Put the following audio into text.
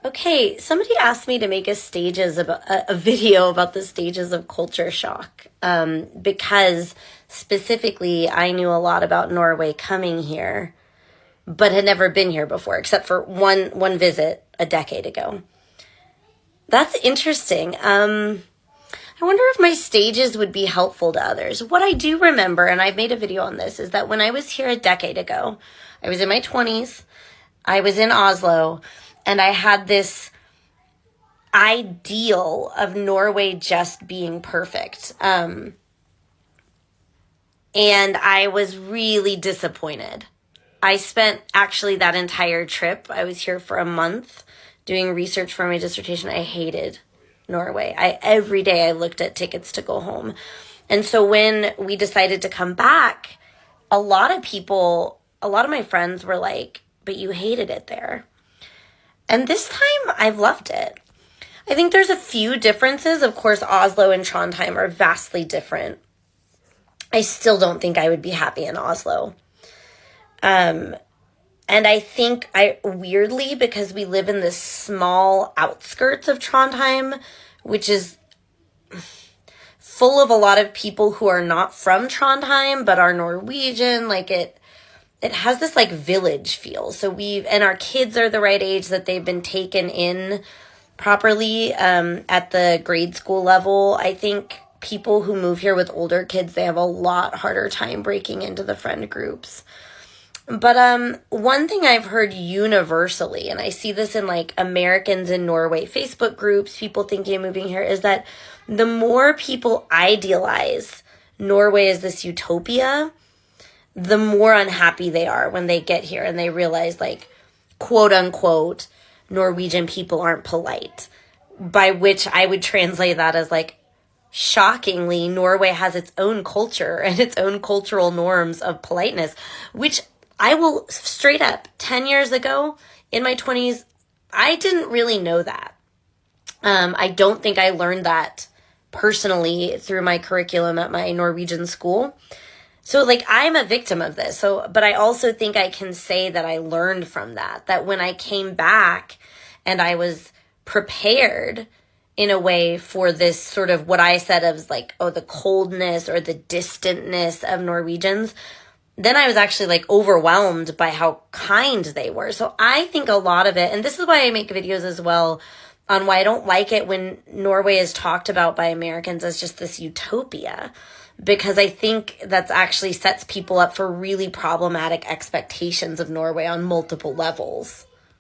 Okay, somebody asked me to make a video about the stages of culture shock, because specifically I knew a lot about Norway coming here, but had never been here before, except for one visit a decade ago. That's interesting. I wonder if my stages would be helpful to others. What I do remember, and I've made a video on this, is that when I was here a decade ago, I was in my 20s, I was in Oslo, and I had this ideal of Norway just being perfect. And I was really disappointed. I spent actually that entire trip, I was here for a month doing research for my dissertation. I hated Norway. Every day I looked at tickets to go home. And so when we decided to come back, a lot of my friends were like, but you hated it there. And this time I've loved it. I think there's a few differences. Of course, Oslo and Trondheim are vastly different. I still don't think I would be happy in Oslo. And I think weirdly, because we live in this small outskirts of Trondheim, which is full of a lot of people who are not from Trondheim, but are Norwegian, like it has this like village feel. So and our kids are the right age that they've been taken in properly, at the grade school level. I think people who move here with older kids, they have a lot harder time breaking into the friend groups. But one thing I've heard universally, and I see this in like Americans in Norway Facebook groups, people thinking of moving here, is that the more people idealize Norway as this utopia, the more unhappy they are when they get here and they realize, like, quote unquote, Norwegian people aren't polite. By which I would translate that as like, shockingly, Norway has its own culture and its own cultural norms of politeness, which I will straight up, 10 years ago in my 20s, I didn't really know that. I don't think I learned that personally through my curriculum at my Norwegian school. So like I'm a victim of this. But I also think I can say that I learned from that when I came back and I was prepared in a way for this sort of what I said of like, the coldness or the distantness of Norwegians, then I was actually like overwhelmed by how kind they were. So I think a lot of it, and this is why I make videos as well on why I don't like it when Norway is talked about by Americans as just this utopia, because I think that's actually sets people up for really problematic expectations of Norway on multiple levels.